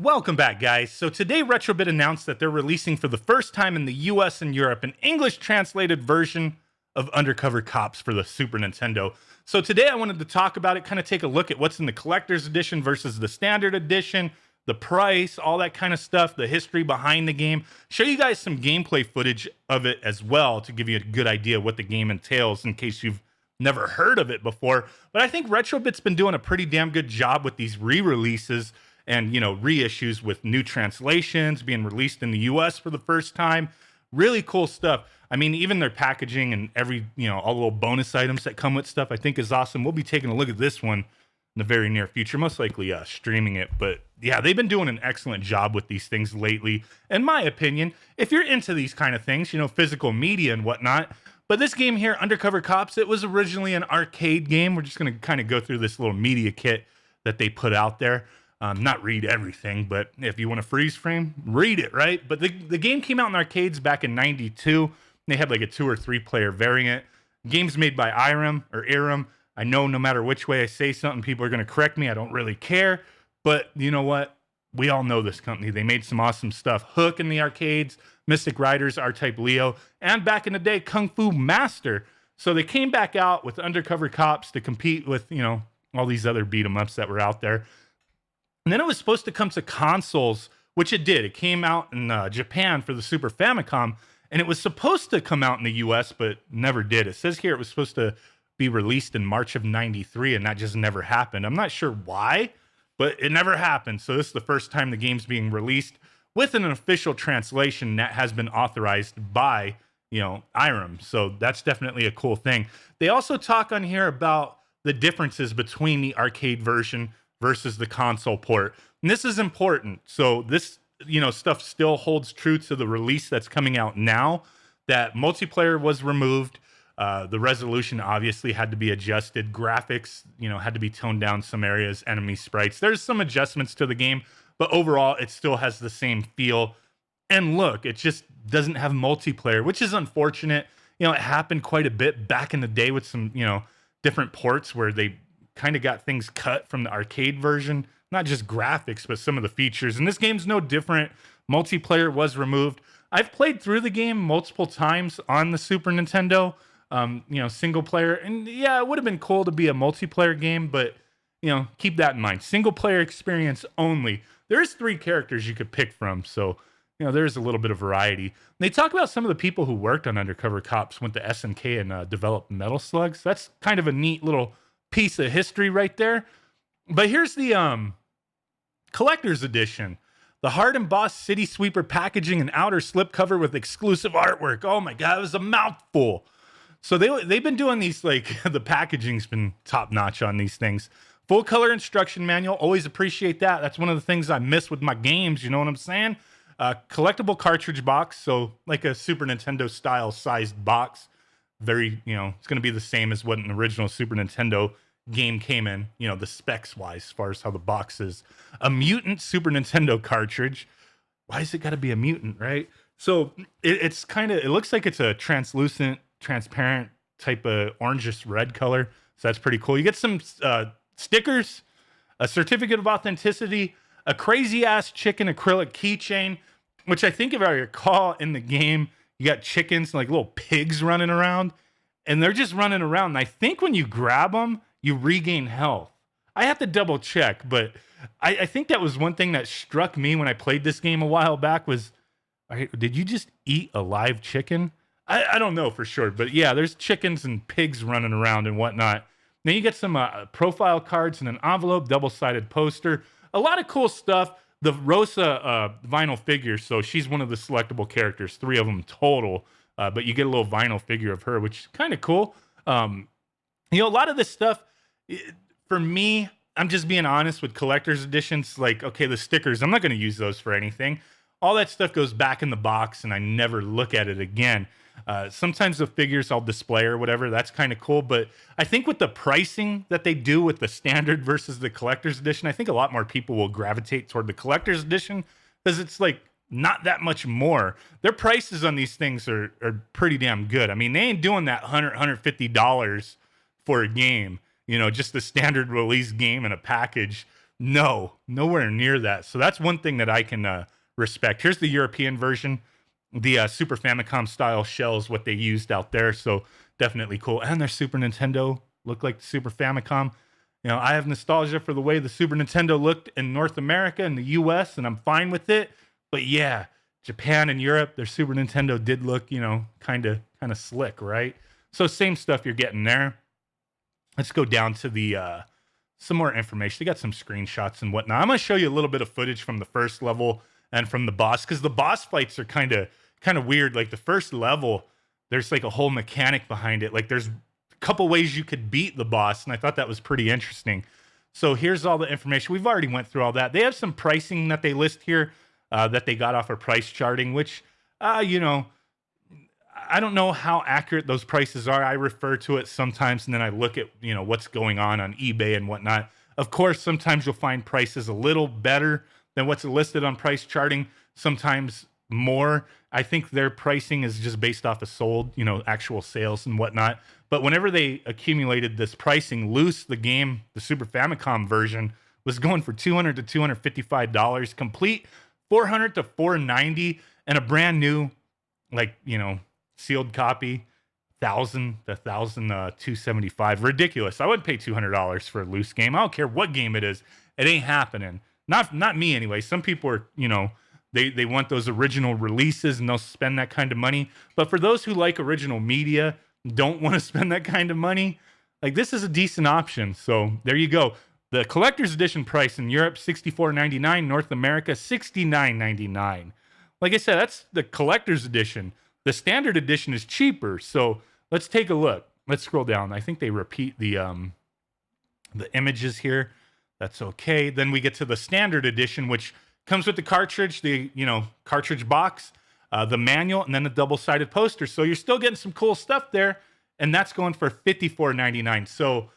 Welcome back, guys. So today Retrobit announced that they're releasing for the first time in the US and Europe an English translated version of Undercover Cops for the Super Nintendo. So today I wanted to talk about it, kind of take a look at what's in the collector's edition versus the standard edition, the price, all that kind of stuff, the history behind the game, show you guys some gameplay footage of it as well to give you a good idea of what the game entails in case you've never heard of it before. But I think Retrobit's been doing a pretty damn good job with these re-releases and, you know, reissues with new translations being released in the US for the first time. Really cool stuff. I mean, even their packaging and every, all the little bonus items that come with stuff, I think is awesome. We'll be taking a look at this one in the very near future, most likely streaming it. But yeah, they've been doing an excellent job with these things lately, in my opinion. If you're into these kind of things, physical media and whatnot. But this game here, Undercover Cops, it was originally an arcade game. We're just going to kind of go through this little media kit that they put out there. Not read everything, but if you want a freeze frame, read it, right? But the game came out in arcades back in 92. They had like a 2 or 3 player variant. Games made by Irem. I know no matter which way I say something, people are going to correct me. I don't really care. But you know what? We all know this company. They made some awesome stuff. Hook in the arcades, Mystic Riders, R-Type Leo, and back in the day, Kung Fu Master. So they came back out with Undercover Cops to compete with, all these other beat 'em ups that were out there. And then it was supposed to come to consoles, which it did. It came out in Japan for the Super Famicom, and it was supposed to come out in the US, but never did. It says here it was supposed to be released in March of 93, and that just never happened. I'm not sure why, but it never happened. So this is the first time the game's being released with an official translation that has been authorized by, Irem. So that's definitely a cool thing. They also talk on here about the differences between the arcade version versus the console port. And this is important. So this, stuff still holds true to the release that's coming out now, that multiplayer was removed. The resolution obviously had to be adjusted. Graphics, had to be toned down some areas, enemy sprites. There's some adjustments to the game, but overall it still has the same feel and look. It just doesn't have multiplayer, which is unfortunate. It happened quite a bit back in the day with some, different ports where they kind of got things cut from the arcade version, not just graphics, but some of the features. And this game's no different. Multiplayer was removed. I've played through the game multiple times on the Super Nintendo, single player. And yeah, it would have been cool to be a multiplayer game, but, keep that in mind. Single player experience only. There's 3 characters you could pick from. So, there's a little bit of variety. And they talk about some of the people who worked on Undercover Cops, went to SNK and developed Metal Slugs. That's kind of a neat little piece of history right there. But here's the collector's edition. The hard embossed city sweeper packaging and outer slipcover with exclusive artwork. Oh my God, it was a mouthful. So they've been doing these, like, the packaging's been top notch on these things. Full color instruction manual, always appreciate that. That's one of the things I miss with my games, you know what I'm saying? Collectible cartridge box, so like a Super Nintendo style sized box. Very, it's going to be the same as what an original Super Nintendo game came in, the specs wise, as far as how the box is. A mutant Super Nintendo cartridge. Why is it got to be a mutant, right? So it's kind of, it looks like it's a translucent, transparent type of orangish red color. So that's pretty cool. You get some stickers, a certificate of authenticity, a crazy ass chicken acrylic keychain, which I think if I recall in the game, you got chickens, like little pigs running around, and they're just running around. And I think when you grab them, you regain health. I have to double check, but I think that was one thing that struck me when I played this game a while back was, did you just eat a live chicken? I don't know for sure, but yeah, there's chickens and pigs running around and whatnot. Then you get some profile cards and an envelope, double-sided poster, a lot of cool stuff. The Rosa vinyl figure, so she's one of the selectable characters, 3 of them total, but you get a little vinyl figure of her, which is kind of cool. A lot of this stuff, for me, I'm just being honest with collector's editions, like, okay, the stickers, I'm not going to use those for anything. All that stuff goes back in the box, and I never look at it again. Sometimes the figures I'll display or whatever, that's kind of cool. But I think with the pricing that they do with the standard versus the collector's edition, I think a lot more people will gravitate toward the collector's edition because it's like not that much more. Their prices on these things are pretty damn good. I mean, they ain't doing that $150 for a game, just the standard release game in a package No, nowhere near that. So that's one thing that I can respect. Here's the European version. The Super Famicom style shells, what they used out there. So definitely cool. And their Super Nintendo looked like the Super Famicom. You know, I have nostalgia for the way the Super Nintendo looked in North America and the US, and I'm fine with it. But yeah, Japan and Europe, their Super Nintendo did look, you know, kind of slick, right? So same stuff you're getting there. Let's go down to the some more information. They got some screenshots and whatnot. I'm gonna show you a little bit of footage from the first level and from the boss, because the boss fights are kind of weird. Like the first level, there's like a whole mechanic behind it. Like there's a couple ways you could beat the boss, and I thought that was pretty interesting. So here's all the information. We've already went through all that. They have some pricing that they list here that they got off of price charting, which you know, I don't know how accurate those prices are. I refer to it sometimes, and then I look at, you know, what's going on eBay and whatnot. Of course, sometimes you'll find prices a little better than what's listed on price charting. Sometimes more. I think their pricing is just based off of sold, you know, actual sales and whatnot. But whenever they accumulated this pricing loose, the game, the Super Famicom version, was going for $200 to $255, complete $400 to $490, and a brand new, like, you know, sealed copy, 1,000 to 275. Ridiculous. I wouldn't pay $200 for a loose game. I don't care what game it is. It ain't happening. Not me anyway. Some people are, you know, they want those original releases and they'll spend that kind of money. But for those who like original media, don't want to spend that kind of money, like this is a decent option. So there you go. The collector's edition price in Europe, $64.99. North America, $69.99. Like I said, that's the collector's edition. The standard edition is cheaper. So let's take a look. Let's scroll down. I think they repeat the images here. That's okay. Then we get to the standard edition, which comes with the cartridge, the, you know, cartridge box, the manual, and then the double-sided poster. So you're still getting some cool stuff there, and that's going for $54.99. So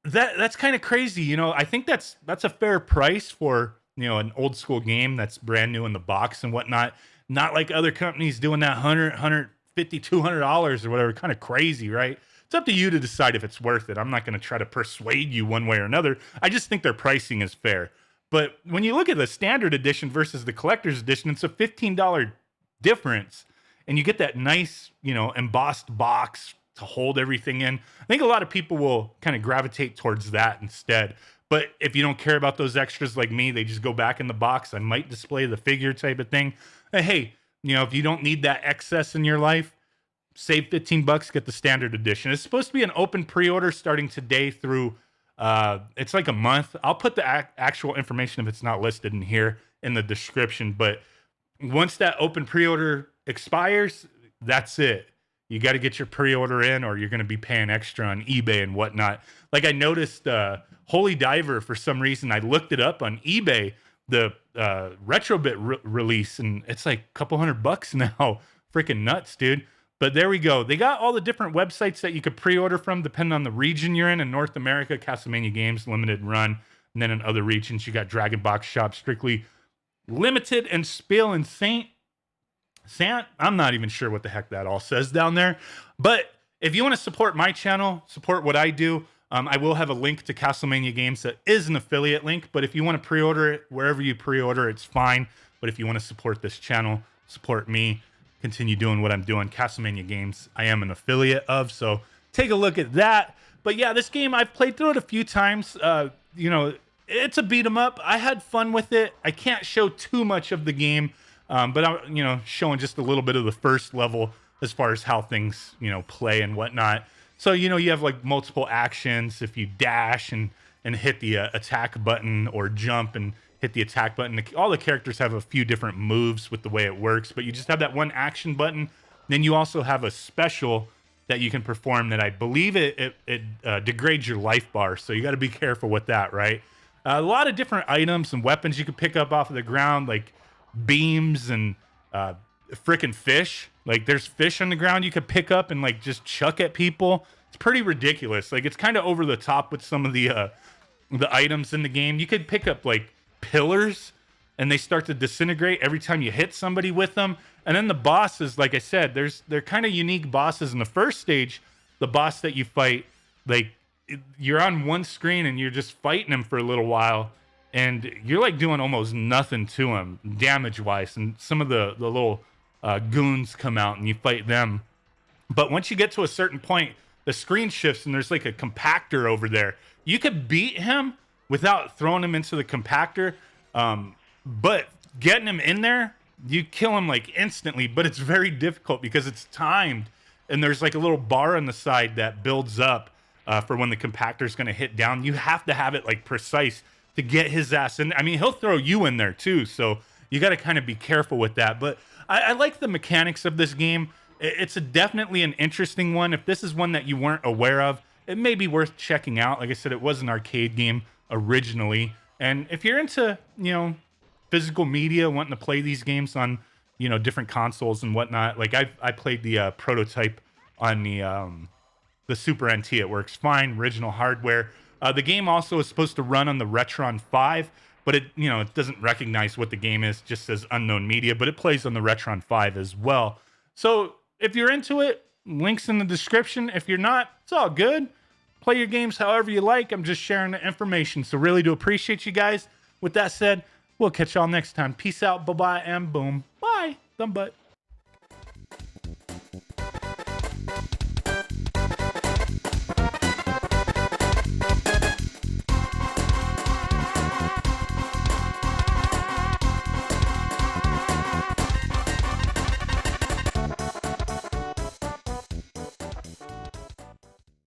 that's kind of crazy. You know, I think that's a fair price for, you know, an old school game that's brand new in the box and whatnot. Not like other companies doing that $100, $150, $200 or whatever. Kind of crazy, right? It's up to you to decide if it's worth it. I'm not going to try to persuade you one way or another. I just think their pricing is fair. But when you look at the standard edition versus the collector's edition, it's a $15 difference. And you get that nice, you know, embossed box to hold everything in. I think a lot of people will kind of gravitate towards that instead. But if you don't care about those extras like me, they just go back in the box. I might display the figure type of thing. Hey, you know, if you don't need that excess in your life, save $15, get the standard edition. It's supposed to be an open pre-order starting today through, it's like a month. I'll put the actual information if it's not listed in here in the description. But once that open pre-order expires, that's it. You got to get your pre-order in or you're going to be paying extra on eBay and whatnot. Like I noticed Holy Diver, for some reason, I looked it up on eBay, the Retrobit release, and it's like a couple $100 now. Freaking nuts, dude. But there we go. They got all the different websites that you could pre-order from depending on the region you're in. In North America, Castlemania Games, limited run. And then in other regions, you got Dragon Box Shop, strictly limited, and Spiel and Sant. I'm not even sure what the heck that all says down there. But if you want to support my channel, support what I do, I will have a link to Castlemania Games that is an affiliate link. But if you want to pre-order it, wherever you pre-order, it's fine. But if you want to support this channel, support me, continue doing what I'm doing, Castlemania Games, I am an affiliate of. So take a look at that. But yeah, this game, I've played through it a few times. You know, it's a beat 'em up. I had fun with it. I can't show too much of the game. But I'm, you know, showing just a little bit of the first level as far as how things, you know, play and whatnot. So, you know, you have like multiple actions. If you dash and hit the attack button or jump and hit the attack button, all the characters have a few different moves with the way it works, but you just have that one action button. Then you also have a special that you can perform that I believe it degrades your life bar. So you got to be careful with that, right? A lot of different items and weapons you can pick up off of the ground, like beams and freaking fish. Like there's fish on the ground you could pick up and like just chuck at people. It's pretty ridiculous. Like it's kind of over the top with some of the items in the game. You could pick up like pillars and they start to disintegrate every time you hit somebody with them. And then the bosses, like I said, they're kind of unique bosses. In the first stage, the boss that you fight, like you're on one screen and you're just fighting him for a little while, and you're like doing almost nothing to him damage wise. And some of the little goons come out and you fight them. But once you get to a certain point, the screen shifts and there's like a compactor over there. You could beat him without throwing him into the compactor, but getting him in there, you kill him like instantly. But it's very difficult because it's timed, and there's like a little bar on the side that builds up for when the compactor is going to hit down. You have to have it like precise to get his ass in. I mean, he'll throw you in there too, so you got to kind of be careful with that. But I like the mechanics of this game. It's definitely an interesting one. If this is one that you weren't aware of, it may be worth checking out. Like I said, it was an arcade game originally. And if you're into, physical media, wanting to play these games on, different consoles and whatnot, like I played the prototype on the Super NT. It works fine, original hardware. The game also is supposed to run on the Retron 5, but it doesn't recognize what the game is, just says unknown media, but it plays on the Retron 5 as well. So if you're into it, links in the description. If you're not, it's all good. Play your games however you like. I'm just sharing the information. So really do appreciate you guys. With that said, we'll catch y'all next time. Peace out, bye-bye, and boom. Bye. Thumb butt.